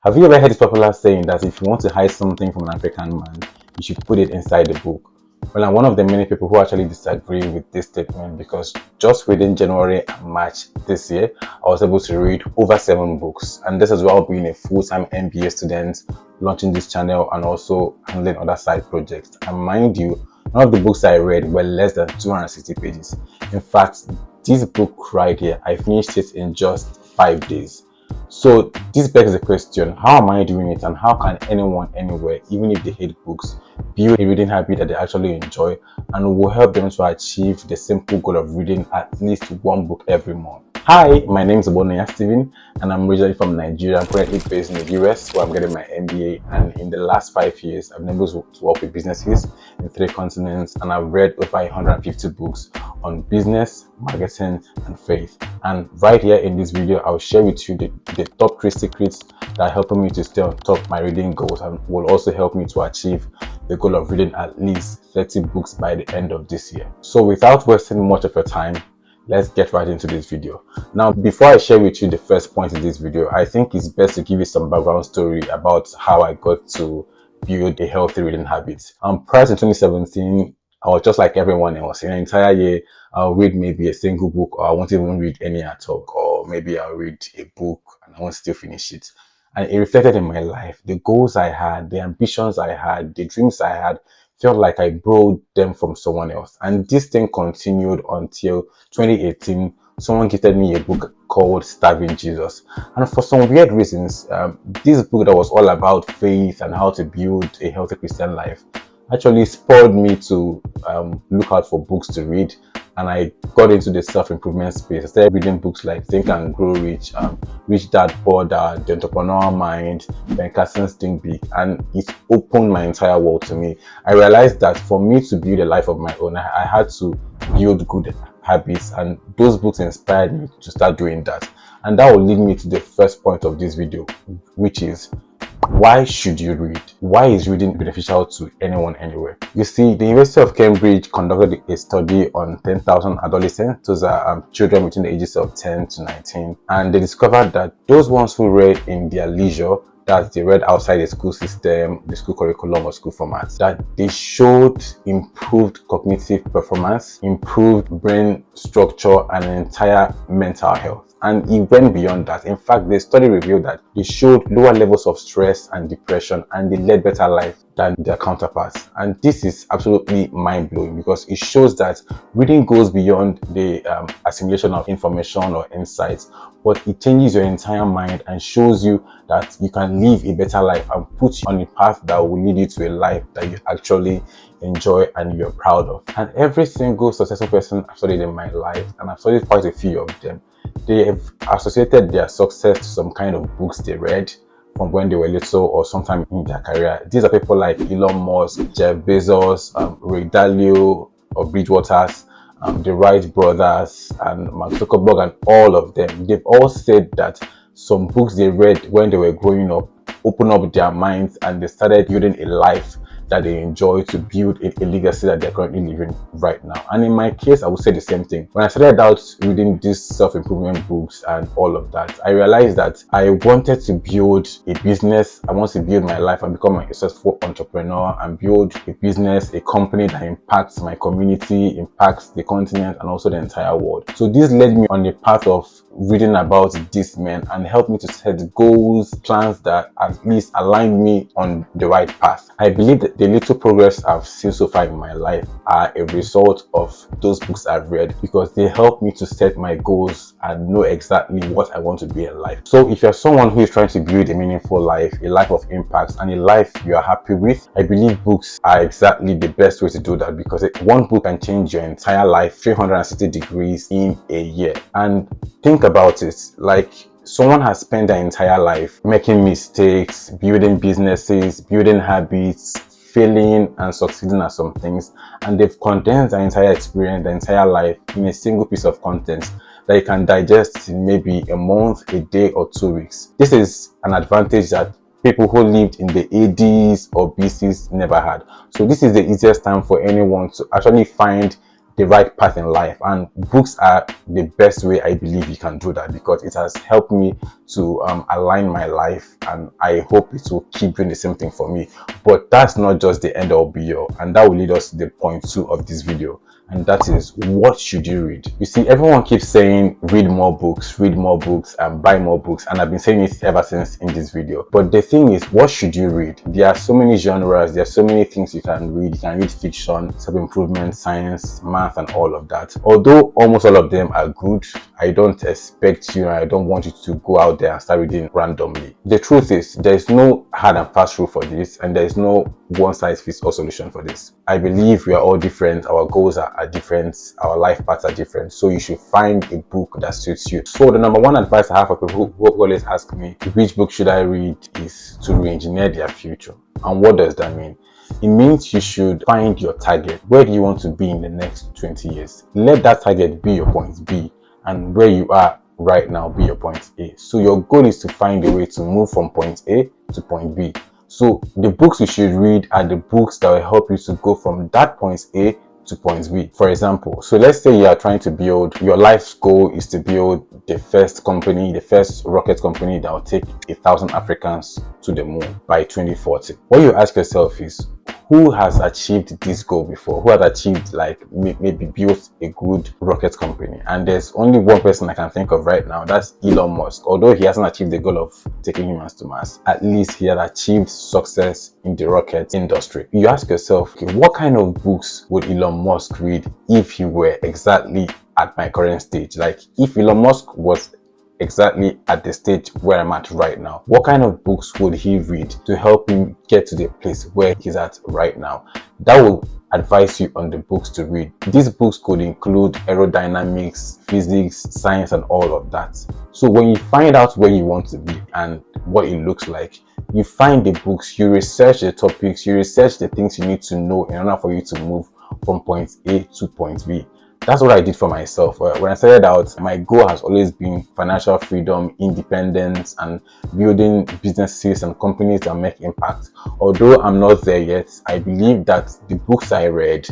Have you ever heard this popular saying that if you want to hide something from an African man, you should put it inside the book? Well, I'm one of the many people who actually disagree with this statement because just within January and March this year, I was able to read over 7 books. And this is while being a full-time MBA student, launching this channel and also handling other side projects. And mind you, none of the books I read were less than 260 pages. In fact, this book right here, I finished it in just 5 days. So this begs the question, how am I doing it, and how can anyone anywhere, even if they hate books, build a reading habit that they actually enjoy and will help them to achieve the simple goal of reading at least 1 book every month? Hi, my name is Obonoya Steven and I'm originally from Nigeria. I'm currently based in the US where I'm getting my MBA, and in the last 5 years I've been able to work with businesses in 3 continents, and I've read over 150 books on business, marketing and faith. And right here in this video I'll share with you the top 3 secrets that are helping me to stay on top of my reading goals and will also help me to achieve the goal of reading at least 30 books by the end of this year. So without wasting much of your time, let's get right into this video. Now, before I share with you the first point in this video, I think it's best to give you some background story about how I got to build a healthy reading habit. Prior to 2017, I was just like everyone else. In an entire year, I'll read maybe a single book, or I won't even read any at all, or maybe I'll read a book and I won't still finish it. And it reflected in my life. The goals I had, the ambitions I had, the dreams I had, felt like I borrowed them from someone else. And this thing continued until 2018. Someone gifted me a book called Starving Jesus. And for some weird reasons, this book that was all about faith and how to build a healthy Christian life actually spurred me to look out for books to read. And I got into the self-improvement space. I started reading books like Think and Grow Rich, Rich Dad Poor Dad, The Entrepreneur Mind, Ben Carson's Think Big, and it opened my entire world to me. I realized that for me to build a life of my own, I had to build good habits, and those books inspired me to start doing that. And that will lead me to the first point of this video, which is, why should you read? Why is reading beneficial to anyone anywhere? You see, the University of Cambridge conducted a study on 10,000 adolescents. Those are children between the ages of 10 to 19. And they discovered that those ones who read in their leisure, that they read outside the school system, the school curriculum or school formats, that they showed improved cognitive performance, improved brain structure and entire mental health. And it went beyond that. In fact, the study revealed that they showed lower levels of stress and depression, and they led better life than their counterparts. And this is absolutely mind-blowing because it shows that reading goes beyond the assimilation of information or insights, but it changes your entire mind and shows you that you can live a better life and put you on a path that will lead you to a life that you actually enjoy and you're proud of. And every single successful person I've studied in my life, and I've studied quite a few of them, they have associated their success to some kind of books they read from when they were little or sometime in their career. These are people like Elon Musk, Jeff Bezos, Ray Dalio or Bridgewaters, the Wright brothers, and Mark Zuckerberg, and all of them. They've all said that some books they read when they were growing up opened up their minds and they started building a life that they enjoy, to build a legacy that they're currently living right now. And in my case, I would say the same thing. When I started out reading these self-improvement books and all of that, I realized that I wanted to build a business. I want to build my life and become a successful entrepreneur and build a business, a company that impacts my community, impacts the continent and also the entire world. So this led me on a path of reading about these men and helped me to set goals, plans that at least align me on the right path. I believe that the little progress I've seen so far in my life are a result of those books I've read, because they help me to set my goals and know exactly what I want to be in life. So if you're someone who is trying to build a meaningful life, a life of impact, and a life you are happy with, I believe books are exactly the best way to do that, because one book can change your entire life 360 degrees in a year. And think about it, like someone has spent their entire life making mistakes, building businesses, building habits, failing and succeeding at some things, and they've condensed their entire experience, their entire life in a single piece of content that you can digest in maybe a month, a day or 2 weeks. This is an advantage that people who lived in the ADs or BCs never had. So this is the easiest time for anyone to actually find the right path in life, and books are the best way I believe you can do that, because it has helped me to align my life, and I hope it will keep doing the same thing for me. But that's not just the end all be all, and that will lead us to the point 2 of this video, and that is, what should you read? You see, everyone keeps saying read more books, and buy more books, and I've been saying it ever since in this video. But the thing is, what should you read? There are so many genres, there are so many things you can read. You can read fiction, self-improvement, science, math, and all of that. Although almost all of them are good, I don't expect you, and I don't want you to go out there and start reading randomly. The truth is, there is no hard and fast rule for this, and there is no one-size-fits-all solution for this. I believe we are all different, our goals are different, our life paths are different, so you should find a book that suits you. So the number one advice I have for people who always ask me which book should I read is to re-engineer their future. And what does that mean? It means you should find your target. Where do you want to be in the next 20 years? Let that target be your point B, and where you are right now be your point A. So your goal is to find a way to move from point A to point B. So the books you should read are the books that will help you to go from that point A to point B. For example, so let's say you are trying to build, your life's goal is to build the first company, the first rocket company that will take 1,000 Africans to the moon by 2040. What you ask yourself is, who has achieved this goal before? Who has achieved, like, maybe built a good rocket company? And there's only one person I can think of right now, that's Elon Musk. Although he hasn't achieved the goal of taking humans to Mars, at least he has achieved success in the rocket industry. You ask yourself, okay, what kind of books would Elon Musk read if he were exactly at my current stage? Like, if Elon Musk was exactly at the stage where I'm at right now, what kind of books would he read to help him get to the place where he's at right now? That will advise you on the books to read. These books could include aerodynamics, physics, science, and all of that. So when you find out where you want to be and what it looks like, you find the books, you research the topics, you research the things you need to know in order for you to move from point A to point B. That's what I did for myself. When I started out, my goal has always been financial freedom, independence, and building businesses and companies that make impact. Although I'm not there yet, I believe that the books I read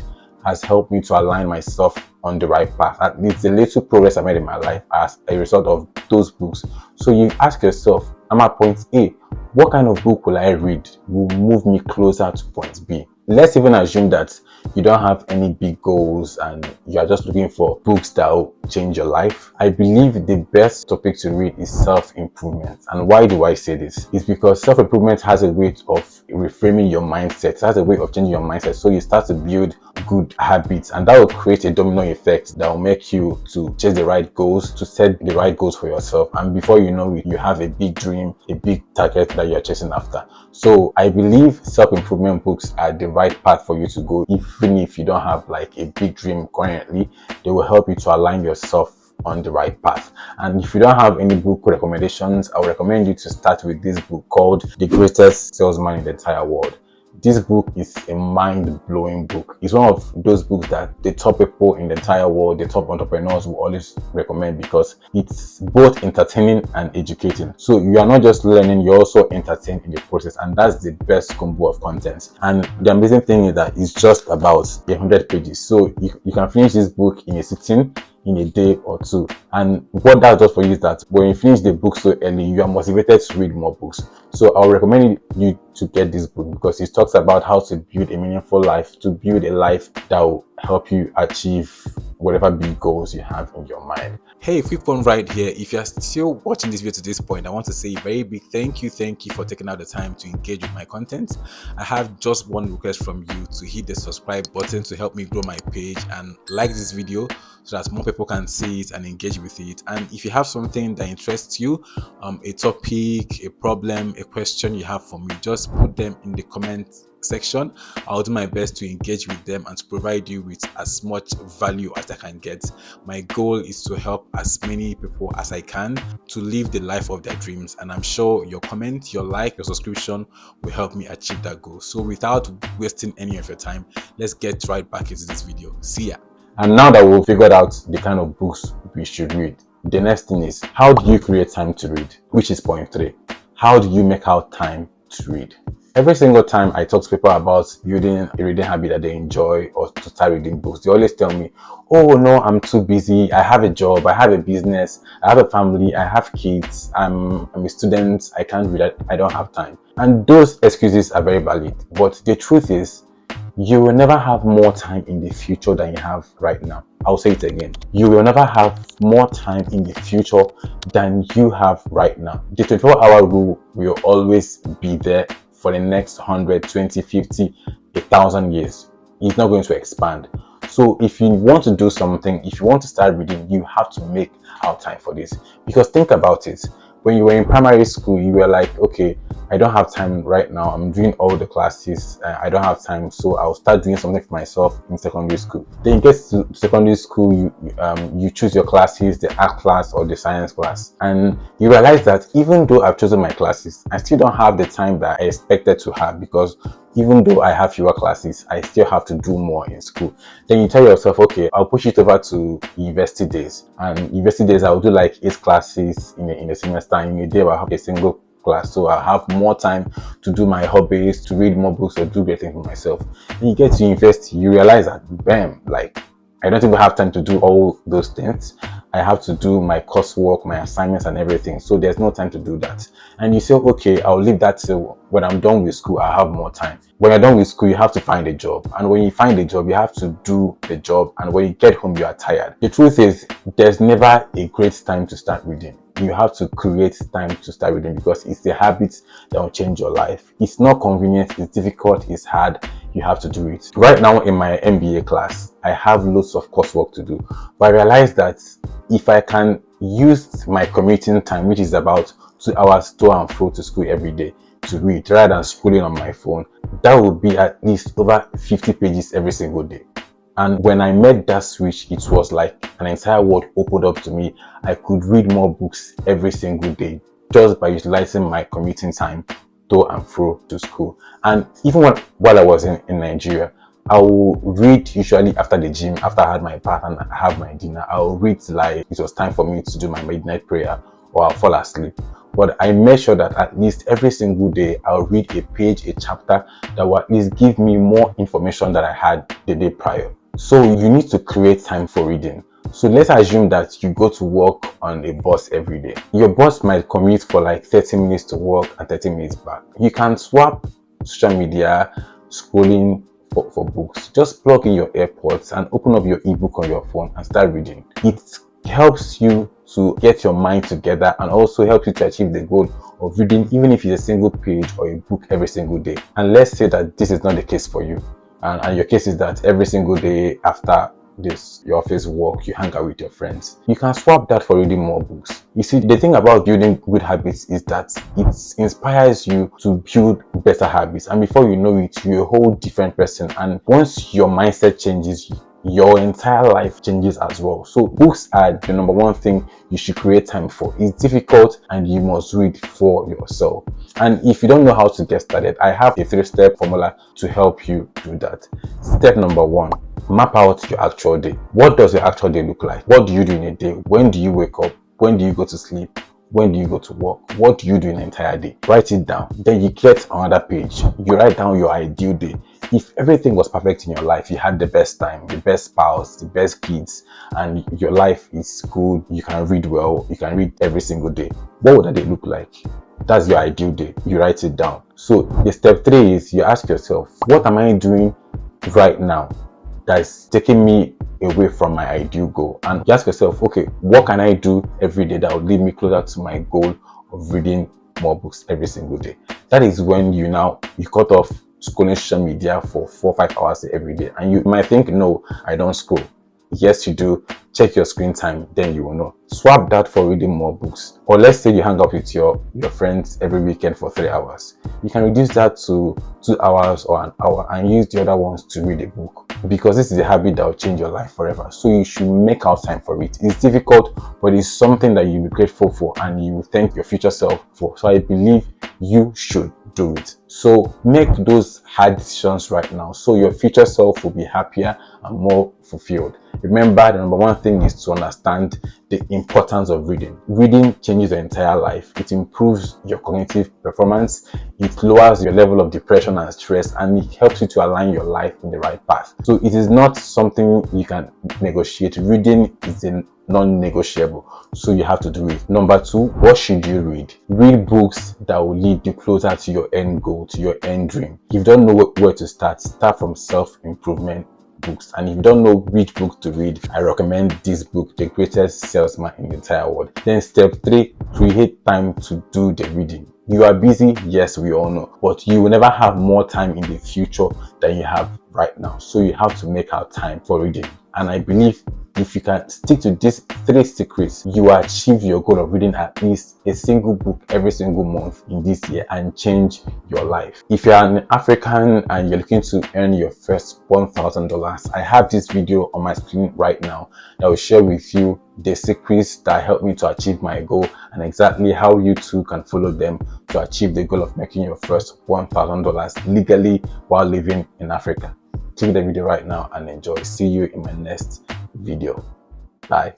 has helped me to align myself on the right path. At least the little progress I made in my life as a result of those books. So you ask yourself, I'm at point A, what kind of book will I read will move me closer to point B? Let's even assume that you don't have any big goals and you are just looking for books that will change your life. I believe the best topic to read is self-improvement. And why do I say this? It's because self-improvement has a way of reframing your mindset. It has a way of changing your mindset. So you start to build good habits, and that will create a domino effect that will make you to chase the right goals, to set the right goals for yourself. And before you know it, you have a big dream, a big target that you're chasing after. So I believe self-improvement books are the right path for you to go. Even if you don't have like a big dream currently, they will help you to align yourself on the right path. And if you don't have any book recommendations, I would recommend you to start with this book called The Greatest Salesman in the Entire World. This book is a mind-blowing book. It's one of those books that the top people in the entire world, the top entrepreneurs will always recommend, because it's both entertaining and educating. So you are not just learning, you're also entertained in the process, and that's the best combo of content. And the amazing thing is that it's just about 100 pages. So you can finish this book in a sitting, in a day or two. And what that does for you is that when you finish the book so early, you are motivated to read more books. So I'll recommend you to get this book, because it talks about how to build a meaningful life, to build a life that will help you achieve whatever big goals you have in your mind. Hey, quick one right here. If you're still watching this video to this point, I want to say a very big thank you for taking out the time to engage with my content. I have just one request from you, to hit the subscribe button to help me grow my page, and like this video so that more people can see it and engage with it. And if you have something that interests you, a topic, a problem, a question you have for me, just put them in the comment section. I'll do my best to engage with them and to provide you with as much value as I can get. My goal is to help as many people as I can to live the life of their dreams, and I'm sure your comment, your like, your subscription will help me achieve that goal. So without wasting any of your time, let's get right back into this video. See ya. And now that we've figured out the kind of books we should read, the next thing is, how do you create time to read? Which is point 3. How do you make out time to read? Every single time I talk to people about building a reading habit that they enjoy or to start reading books, they always tell me, oh no, I'm too busy. I have a job, I have a business, I have a family, I have kids, I'm a student, I can't read, I don't have time. And those excuses are very valid. But the truth is, you will never have more time in the future than you have right now. I'll say it again. You will never have more time in the future than you have right now. The 24-hour rule will always be there for the next 100, 20, 50, 1,000 years. It's not going to expand. So if you want to do something, if you want to start reading, you have to make out time for this. Because think about it. When you were in primary school, you were like, okay, I don't have time right now. I'm doing all the classes. I don't have time, so I'll start doing something for myself in secondary school. Then you get to secondary school, you choose your classes, the art class or the science class, and you realize that even though I've chosen my classes, I still don't have the time that I expected to have, because even though I have fewer classes, I still have to do more in school. Then you tell yourself, okay, I'll push it over to university days. And university days, I'll do like 8 classes in a semester. In a day, I'll have a single class. So I'll have more time to do my hobbies, to read more books, or do great things for myself. Then you get to university, you realize that, bam, like, I don't even have time to do all those things. I have to do my coursework, my assignments and everything. So there's no time to do that. And you say, okay, I'll leave that till when I'm done with school, I'll have more time. When you're done with school, you have to find a job. And when you find a job, you have to do the job. And when you get home, you are tired. The truth is, there's never a great time to start reading. You have to create time to start reading, because it's the habit that will change your life. It's not convenient, it's difficult, it's hard. You have to do it. Right now in my MBA class, I have lots of coursework to do. But I realized that if I can use my commuting time, which is about 2 hours to and fro to school every day, to read rather than scrolling on my phone, that would be at least over 50 pages every single day. And when I made that switch, it was like an entire world opened up to me. I could read more books every single day just by utilizing my commuting time to and fro to school. And even while I was in Nigeria, I will read usually after the gym, after I had my bath and I have my dinner. I will read like it was time for me to do my midnight prayer, or I'll fall asleep. But I make sure that at least every single day I'll read a page, a chapter that will at least give me more information that I had the day prior. So you need to create time for reading. So let's assume that you go to work on a bus every day. Your bus might commute for like 30 minutes to work and 30 minutes back. You can swap social media, scrolling for books. Just plug in your AirPods and open up your ebook on your phone and start reading. It helps you to get your mind together and also helps you to achieve the goal of reading, even if it's a single page or a book every single day. And let's say that this is not the case for you. And your case is that every single day after your office work, you hang out with your friends. You can swap that for reading more books. You see, the thing about building good habits is that it inspires you to build better habits. And before you know it, you're a whole different person. And once your mindset changes, your entire life changes as well. So books are the number one thing you should create time for. It's difficult and you must read for yourself. And if you don't know how to get started, I have a 3-step formula to help you do that. Step number 1, map out your actual day. What does your actual day look like? What do you do in a day? When do you wake up? When do you go to sleep? When do you go to work? What do you do in an entire day? Write it down. Then you get another page. You write down your ideal day. If everything was perfect in your life, you had the best time, the best spouse, the best kids, and your life is good, you can read well, you can read every single day, what would that day look like? That's your ideal day. You write it down. So the step 3 is you ask yourself, what am I doing right now that's taking me away from my ideal goal? And you ask yourself, okay, what can I do every day that will lead me closer to my goal of reading more books every single day? That is when you cut off scrolling social media for 4 or 5 hours every day. And you might think, no, I don't scroll. Yes, you do. Check your screen time, then you will know. Swap that for reading more books. Or let's say you hang out with your friends every weekend for 3 hours. You can reduce that to 2 hours or an hour and use the other ones to read a book, because this is a habit that will change your life forever. So you should make out time for it. It's difficult, but it's something that you'll be grateful for and you will thank your future self for. So I believe you should do it. So make those hard decisions right now so your future self will be happier and more fulfilled. Remember, the number one thing is to understand the importance of reading. Reading changes your entire life. It improves your cognitive performance, it lowers your level of depression and stress, and it helps you to align your life in the right path. So it is not something you can negotiate. Reading is a non-negotiable, so you have to do it. Number two, what should you read? Read books that will lead you closer to your end goal, to your end dream. If you don't know where to start from self-improvement books. And if you don't know which book to read, I recommend this book, The Greatest Salesman in the Entire World. Then step 3, create time to do the reading. You are busy, yes, we all know, but you will never have more time in the future than you have right now. So you have to make out time for reading. And I believe if you can stick to these 3 secrets, you will achieve your goal of reading at least a single book every single month in this year and change your life. If you're an African and you're looking to earn your first $1,000, I have this video on my screen right now that will share with you the secrets that helped me to achieve my goal and exactly how you too can follow them to achieve the goal of making your first $1,000 legally while living in Africa. Click the video right now and enjoy. See you in my next video. Bye.